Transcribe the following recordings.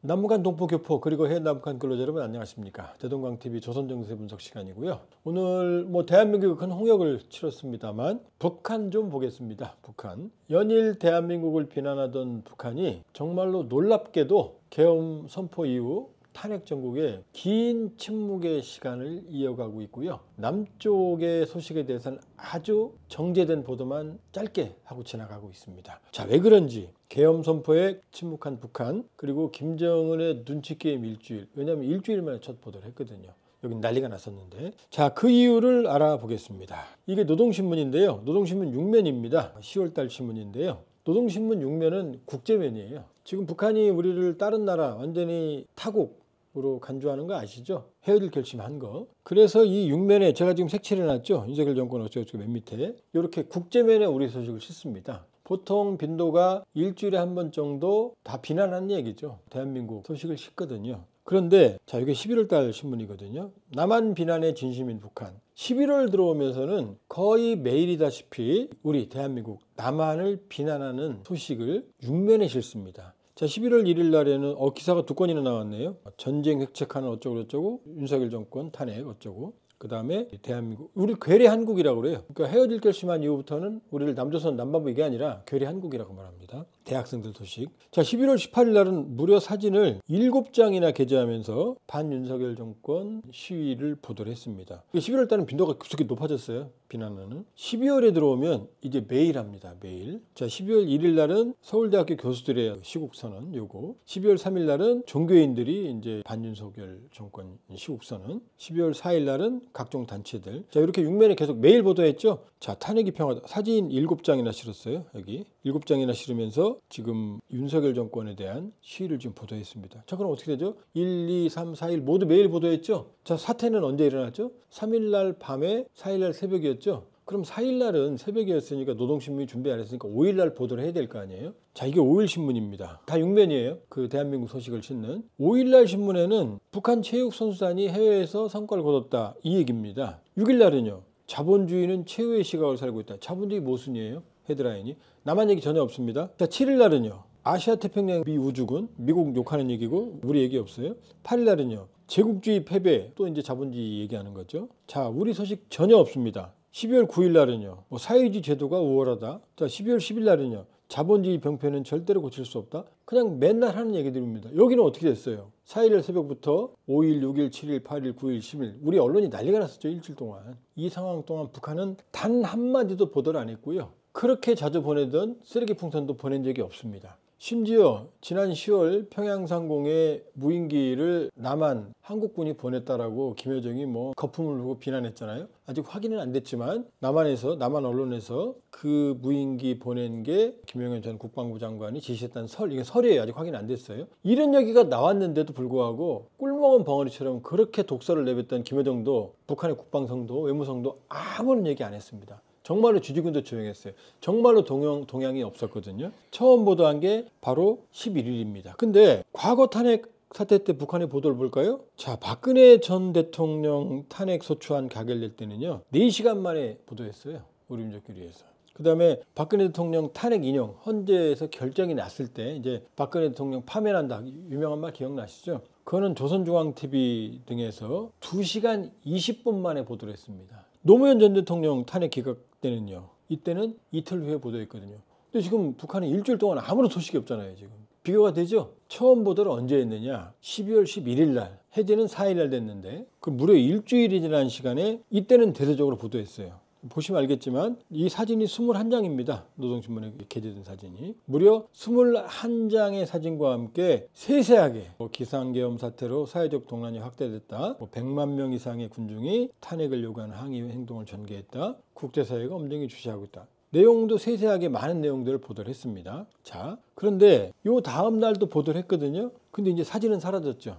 남북한 동포교포 그리고 해외 남북한 근로자 여러분 안녕하십니까. 대동강TV 조선정세 분석 시간이고요. 오늘 대한민국이 큰 홍역을 치렀습니다만 북한 좀 보겠습니다. 북한. 연일 대한민국을 비난하던 북한이 정말로 놀랍게도 계엄 선포 이후 탄핵 정국에 긴 침묵의 시간을 이어가고 있고요. 남쪽의 소식에 대해서는 아주 정제된 보도만 짧게 하고 지나가고 있습니다. 자, 왜 그런지 계엄 선포에 침묵한 북한, 그리고 김정은의 눈치 게임 일주일. 왜냐하면 일주일 만에 첫 보도를 했거든요. 여기 난리가 났었는데, 자, 그 이유를 알아보겠습니다. 이게 노동신문인데요. 노동신문 6면입니다. 10월달 신문인데요. 노동신문 6면은 국제면이에요. 지금 북한이 우리를 다른 나라 완전히 타국으로 간주하는 거 아시죠? 헤어질 결심한 거. 그래서 이 6면에 제가 지금 색칠해놨죠. 윤석열 정권 어쩌고저쩌고 맨 밑에 이렇게 국제면에 우리 소식을 싣습니다. 보통 빈도가 일주일에 한 번 정도 다 비난하는 얘기죠. 대한민국 소식을 싣거든요. 그런데 자, 이게 11월 달 신문이거든요. 남한 비난의 진심인 북한. 11월 들어오면서는 거의 매일이다시피 우리 대한민국 남한을 비난하는 소식을 6면에 싣습니다. 자, 11월 1일 날에는 기사가 2건이나 나왔네요. 전쟁 획책하는 어쩌고 윤석열 정권 탄핵 어쩌고. 그 다음에 대한민국, 우리 괴뢰 한국이라고 그래요. 그러니까 헤어질 결심한 이후부터는 우리를 남조선 남반부 이게 아니라 괴뢰 한국이라고 말합니다. 대학생들 소식. 자, 11월 18일 날은 무려 사진을 7장이나 게재하면서 반윤석열 정권 시위를 보도를 했습니다. 11월 달은 빈도가 급속히 높아졌어요. 비난은. 12월에 들어오면 이제 매일 합니다. 매일. 자, 12월 1일 날은 서울대학교 교수들의 시국선언 요거. 12월 3일 날은 종교인들이 이제 반윤석열 정권 시국선언. 12월 4일 날은 각종 단체들. 자, 이렇게 6면에 계속 매일 보도했죠. 자, 탄핵이 평화다. 사진 7장이나 실었어요. 여기 7장이나 실으면서 지금 윤석열 정권에 대한 시위를 지금 보도했습니다. 자, 그럼 어떻게 되죠? 1, 2, 3, 4일 모두 매일 보도했죠. 자, 사태는 언제 일어났죠? 3일 날 밤에 4일 날 새벽이었죠. 그럼 4일 날은 새벽이었으니까 노동신문이 준비 안 했으니까 5일 날 보도를 해야 될 거 아니에요? 자, 이게 5일 신문입니다. 다 6면이에요. 그 대한민국 소식을 싣는. 5일 날 신문에는 북한 체육선수단이 해외에서 성과를 거뒀다. 이 얘기입니다. 6일 날은요. 자본주의는 최후의 시각을 살고 있다. 자본주의 모순이에요. 헤드라인이. 남한 얘기 전혀 없습니다. 자, 7일 날은요. 아시아 태평양 미우주군. 미국 욕하는 얘기고 우리 얘기 없어요. 8일 날은요. 제국주의 패배. 또 이제 자본주의 얘기하는 거죠. 자, 우리 소식 전혀 없습니다. 12월 9일 날은요. 사회주의 제도가 우월하다. 자, 12월 10일 날은요. 자본주의 병폐는 절대로 고칠 수 없다. 그냥 맨날 하는 얘기들입니다. 여기는 어떻게 됐어요? 4일 새벽부터 5일, 6일, 7일, 8일, 9일, 10일 우리 언론이 난리가 났었죠. 일주일 동안. 이 상황 동안 북한은 단 한마디도 보도를 안 했고요. 그렇게 자주 보내던 쓰레기 풍선도 보낸 적이 없습니다. 심지어 지난 10월 평양상공에 무인기를 남한 한국군이 보냈다라고 김여정이 거품을 불고 비난했잖아요. 아직 확인은 안 됐지만 남한 언론에서 그 무인기 보낸 게 김영현 전 국방부 장관이 지시했다는 이게 설이에요. 아직 확인 안 됐어요. 이런 얘기가 나왔는데도 불구하고 꿀먹은 벙어리처럼 그렇게 독설을 내뱉던 김여정도 북한의 국방성도 외무성도 아무런 얘기 안 했습니다. 정말로 주지군도 조용했어요. 정말로 동향이 없었거든요. 처음 보도한 게 바로 11일입니다. 근데 과거 탄핵 사태 때 북한의 보도를 볼까요? 자, 박근혜 전 대통령 탄핵 소추안 가결될 때는요. 4시간 만에 보도했어요. 우리 민족끼리에서. 그 다음에 박근혜 대통령 탄핵 인용 헌재에서 결정이 났을 때 이제 박근혜 대통령 파면한다. 유명한 말 기억나시죠? 그거는 조선중앙TV 등에서 2시간 20분 만에 보도를 했습니다. 노무현 전 대통령 탄핵 기각 때는요. 이때는 이틀 후에 보도했거든요. 근데 지금 북한은 일주일 동안 아무런 소식이 없잖아요. 지금. 비교가 되죠? 처음 보도를 언제 했느냐? 12월 11일 날. 해제는 4일 날 됐는데 그 무려 일주일이 지난 시간에 이때는 대대적으로 보도했어요. 보시면 알겠지만 이 사진이 21장입니다. 노동신문에 게재된 사진이. 무려 21장의 사진과 함께 세세하게 기상계엄 사태로 사회적 동란이 확대됐다. 100만 명 이상의 군중이 탄핵을 요구하는 항의 행동을 전개했다. 국제사회가 엄정히 주시하고 있다. 내용도 세세하게 많은 내용들을 보도를 했습니다. 자, 그런데 요 다음 날도 보도를 했거든요. 근데 이제 사진은 사라졌죠.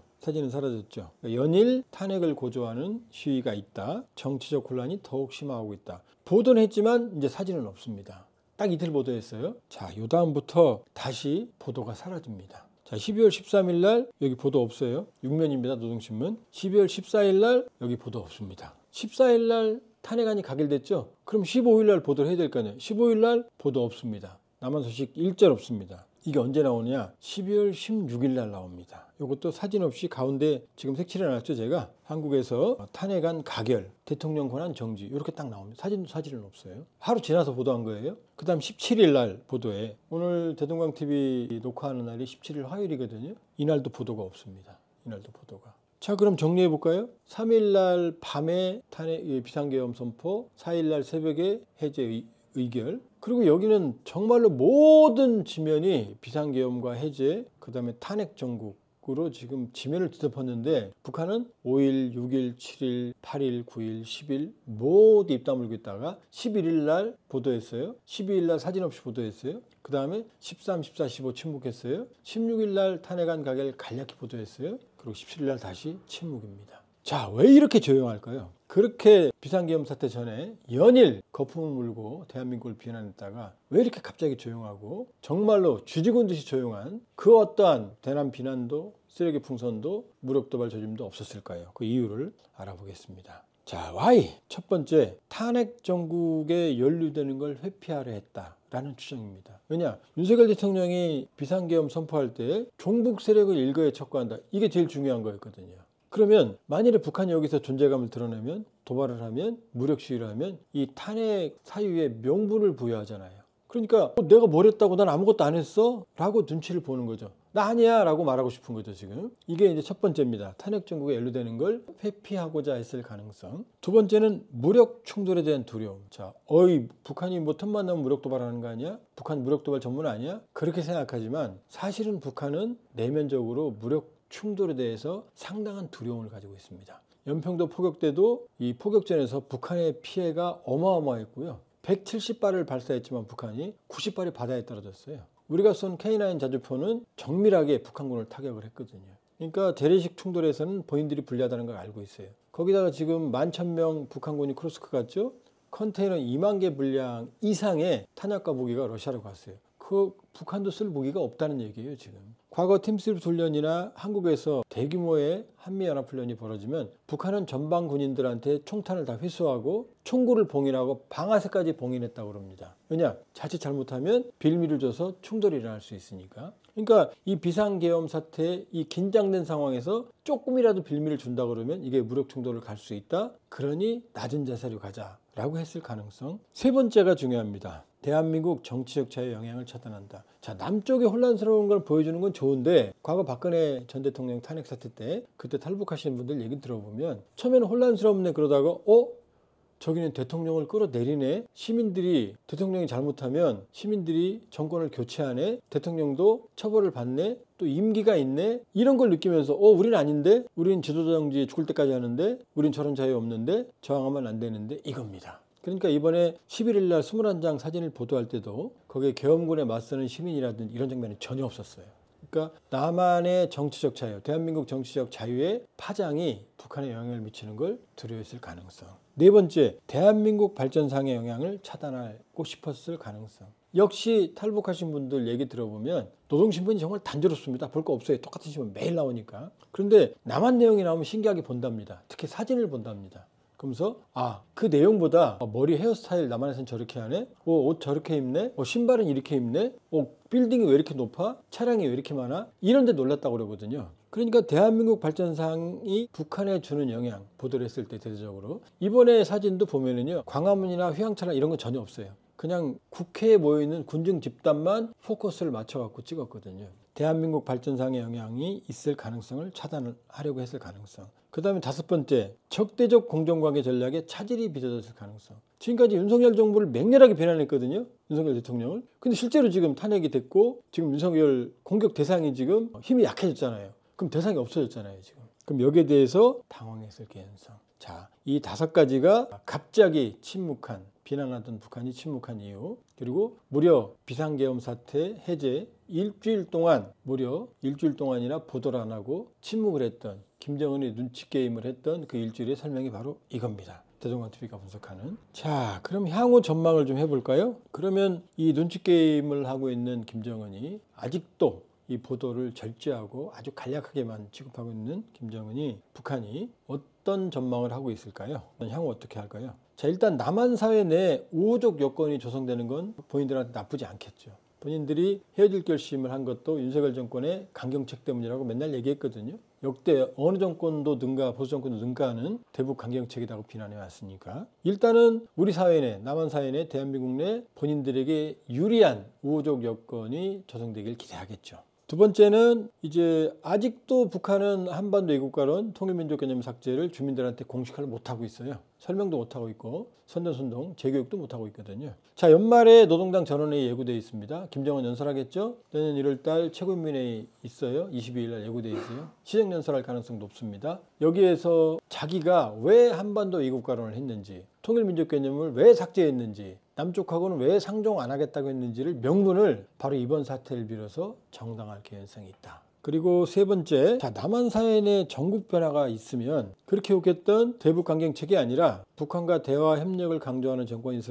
연일 탄핵을 고조하는 시위가 있다. 정치적 혼란이 더욱 심화하고 있다. 보도는 했지만 이제 사진은 없습니다. 딱 이틀 보도했어요. 자, 요 다음부터 다시 보도가 사라집니다. 자, 12월 13일 날 여기 보도 없어요. 6면입니다. 노동신문. 12월 14일 날 여기 보도 없습니다. 14일 날 탄핵안이 가결됐죠. 그럼 15일 날 보도를 해야 될 거 아니에요. 15일 날 보도 없습니다. 남한 소식 일절 없습니다. 이게 언제 나오느냐? 12월 16일 날 나옵니다. 이것도 사진 없이 가운데 지금 색칠해놨죠, 제가. 한국에서 탄핵안 가결, 대통령 권한 정지 이렇게 딱 나옵니다. 사진은 없어요. 하루 지나서 보도한 거예요. 그 다음 17일 날 보도에, 오늘 대동강TV 녹화하는 날이 17일 화요일이거든요. 이날도 보도가 없습니다. 이날도 보도가. 자, 그럼 정리해 볼까요? 3일 날 밤에 탄핵 비상계엄 선포, 4일 날 새벽에 해제 의결. 그리고 여기는 정말로 모든 지면이 비상계엄과 해제, 그 다음에 탄핵 정국으로 지금 지면을 뒤덮었는데, 북한은 5일, 6일, 7일, 8일, 9일, 10일 모두 입 다물고 있다가 11일 날 보도했어요. 12일 날 사진 없이 보도했어요. 그 다음에 13, 14, 15 침묵했어요. 16일 날 탄핵안 가결 간략히 보도했어요. 그리고 17일 날 다시 침묵입니다. 자, 왜 이렇게 조용할까요? 그렇게 비상계엄 사태 전에 연일 거품을 물고 대한민국을 비난했다가 왜 이렇게 갑자기 조용하고, 정말로 쥐죽은 듯이 조용한 그 어떠한 대남 비난도, 쓰레기 풍선도, 무력 도발 조짐도 없었을까요? 그 이유를 알아보겠습니다. 자, Y. 첫 번째, 탄핵 정국에 연루되는 걸 회피하려 했다라는 추정입니다. 왜냐? 윤석열 대통령이 비상계엄 선포할 때 종북 세력을 일거에 척구한다. 이게 제일 중요한 거였거든요. 그러면 만일에 북한이 여기서 존재감을 드러내면, 도발을 하면, 무력 시위를 하면 이 탄핵 사유에 명분을 부여하잖아요. 그러니까 내가 뭘 했다고, 난 아무것도 안 했어? 라고 눈치를 보는 거죠. 나 아니야 라고 말하고 싶은 거죠, 지금. 이게 이제 첫 번째입니다. 탄핵 정국에 연루되는 걸 회피하고자 했을 가능성. 두 번째는 무력 충돌에 대한 두려움. 자, 북한이 뭐 틈만 나면 무력 도발하는 거 아니야? 북한 무력 도발 전문 아니야? 그렇게 생각하지만 사실은 북한은 내면적으로 무력 충돌에 대해서 상당한 두려움을 가지고 있습니다. 연평도 포격 때도 이 포격전에서 북한의 피해가 어마어마했고요. 170발을 발사했지만 북한이 90발이 바다에 떨어졌어요. 우리가 쏜 K9 자주포는 정밀하게 북한군을 타격을 했거든요. 그러니까 재래식 충돌에서는 본인들이 불리하다는 걸 알고 있어요. 거기다가 지금 11,000명 북한군이 크루스크 갔죠. 컨테이너 2만 개 분량 이상의 탄약과 무기가 러시아로 갔어요. 그 북한도 쓸 무기가 없다는 얘기예요, 지금. 과거 팀스리프 훈련이나 한국에서 대규모의 한미연합훈련이 벌어지면 북한은 전방 군인들한테 총탄을 다 회수하고 총구를 봉인하고 방아쇠까지 봉인했다고 그럽니다. 왜냐? 자칫 잘못하면 빌미를 줘서 충돌이 일어날 수 있으니까. 그러니까 이 비상계엄 사태, 이 긴장된 상황에서 조금이라도 빌미를 준다 그러면 이게 무력 충돌을 갈 수 있다. 그러니 낮은 자세로 가자라고 했을 가능성. 세 번째가 중요합니다. 대한민국 정치적 자유의 영향을 차단한다. 자, 남쪽이 혼란스러운 걸 보여주는 건 좋은데, 과거 박근혜 전 대통령 탄핵 사태 때 그때 탈북하시는 분들 얘기 들어보면 처음에는 혼란스럽네 그러다가 저기는 대통령을 끌어내리네. 시민들이, 대통령이 잘못하면 시민들이 정권을 교체하네. 대통령도 처벌을 받네. 또 임기가 있네. 이런 걸 느끼면서 우린 아닌데, 우린 지도자 정지 죽을 때까지 하는데, 우린 저런 자유 없는데, 저항하면 안 되는데, 이겁니다. 그러니까 이번에 11일 날 21장 사진을 보도할 때도 거기에 계엄군에 맞서는 시민이라든지 이런 장면이 전혀 없었어요. 그러니까 남한의 정치적 자유, 대한민국 정치적 자유의 파장이 북한에 영향을 미치는 걸 두려워했을 가능성. 네 번째, 대한민국 발전상의 영향을 차단하고 싶었을 가능성. 역시 탈북하신 분들 얘기 들어보면 노동신문이 정말 단조롭습니다. 볼 거 없어요. 똑같은 신문 매일 나오니까. 그런데 남한 내용이 나오면 신기하게 본답니다. 특히 사진을 본답니다. 그러면서 그 내용보다 머리 헤어스타일 남한에서는 저렇게 하네, 옷 저렇게 입네, 신발은 이렇게 입네, 빌딩이 왜 이렇게 높아, 차량이 왜 이렇게 많아, 이런 데 놀랐다고 그러거든요. 그러니까 대한민국 발전상이 북한에 주는 영향 보도를 했을 때 대대적으로 이번에 사진도 보면은요, 광화문이나 휘황차량 이런 건 전혀 없어요. 그냥 국회에 모여있는 군중 집단만 포커스를 맞춰갖고 찍었거든요. 대한민국 발전상의 영향이 있을 가능성을 차단하려고 했을 가능성. 그 다음에 다섯 번째, 적대적 공정관계 전략에 차질이 빚어졌을 가능성. 지금까지 윤석열 정부를 맹렬하게 비난했거든요, 윤석열 대통령을. 근데 실제로 지금 탄핵이 됐고 지금 윤석열 공격 대상이 지금 힘이 약해졌잖아요. 그럼 대상이 없어졌잖아요, 지금. 그럼 여기에 대해서 당황했을 개연성. 자, 이 다섯 가지가 갑자기 침묵한, 비난하던 북한이 침묵한 이유, 그리고 무려 비상계엄 사태 해제 무려 일주일 동안이나 보도를 안 하고 침묵을 했던, 김정은이 눈치 게임을 했던 그 일주일의 설명이 바로 이겁니다. 대동강TV가 분석하는. 자, 그럼 향후 전망을 좀 해볼까요? 그러면 이 눈치 게임을 하고 있는 김정은이 아직도 이 보도를 절제하고 아주 간략하게만 취급하고 있는 김정은이, 북한이 어떤 전망을 하고 있을까요? 향후 어떻게 할까요? 자, 일단 남한 사회 내 우호적 여건이 조성되는 건 본인들한테 나쁘지 않겠죠. 본인들이 헤어질 결심을 한 것도 윤석열 정권의 강경책 때문이라고 맨날 얘기했거든요. 역대 어느 정권도 능가, 보수 정권도 능가하는 대북 강경책이라고 비난해 왔으니까 일단은 우리 사회 내, 남한 사회 내, 대한민국 내 본인들에게 유리한 우호적 여건이 조성되길 기대하겠죠. 두 번째는 이제 아직도 북한은 한반도 이국가론 통일민족 개념 삭제를 주민들한테 공식화를 못하고 있어요. 설명도 못하고 있고 선전선동 재교육도 못하고 있거든요. 자, 연말에 노동당 전원회의 예고되어 있습니다. 김정은 연설하겠죠. 내년 1월달 최고인민회의 있어요. 22일 날 예고되어 있어요. 시정연설할 가능성도 높습니다. 여기에서 자기가 왜 한반도 이국가론을 했는지, 통일민족 개념을 왜 삭제했는지, 남쪽하고는 왜 상종 안 하겠다고 했는지를 명분을 바로 이번 사태를 빌어서 정당할 개연성이 있다. 그리고 세 번째, 자, 남한 사회 내 전국 변화가 있으면 그렇게 욕했던 대북 강경책이 아니라 북한과 대화 협력을 강조하는 정권이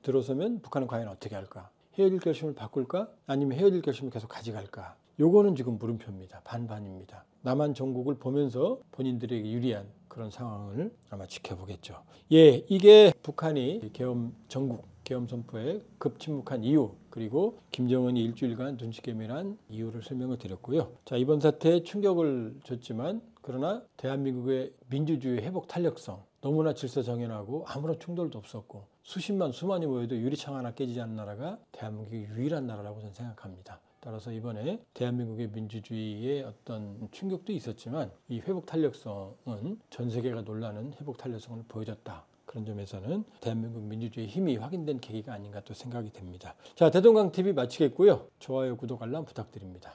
들어서면 북한은 과연 어떻게 할까? 헤어질 결심을 바꿀까? 아니면 헤어질 결심을 계속 가져갈까? 요거는 지금 물음표입니다. 반반입니다. 남한 전국을 보면서 본인들에게 유리한 그런 상황을 아마 지켜보겠죠. 예, 이게 북한이 계엄 선포에 급침묵한 이유, 그리고 김정은이 일주일간 눈치 게임한 이유를 설명을 드렸고요. 자, 이번 사태에 충격을 줬지만 그러나 대한민국의 민주주의 회복 탄력성, 너무나 질서정연하고 아무런 충돌도 없었고 수만이 모여도 유리창 하나 깨지지 않는 나라가 대한민국의 유일한 나라라고 저는 생각합니다. 따라서 이번에 대한민국의 민주주의에 어떤 충격도 있었지만 이 회복 탄력성은 전 세계가 놀라는 회복 탄력성을 보여줬다. 그런 점에서는 대한민국 민주주의의 힘이 확인된 계기가 아닌가 또 생각이 됩니다. 자, 대동강TV 마치겠고요. 좋아요, 구독, 알람 부탁드립니다.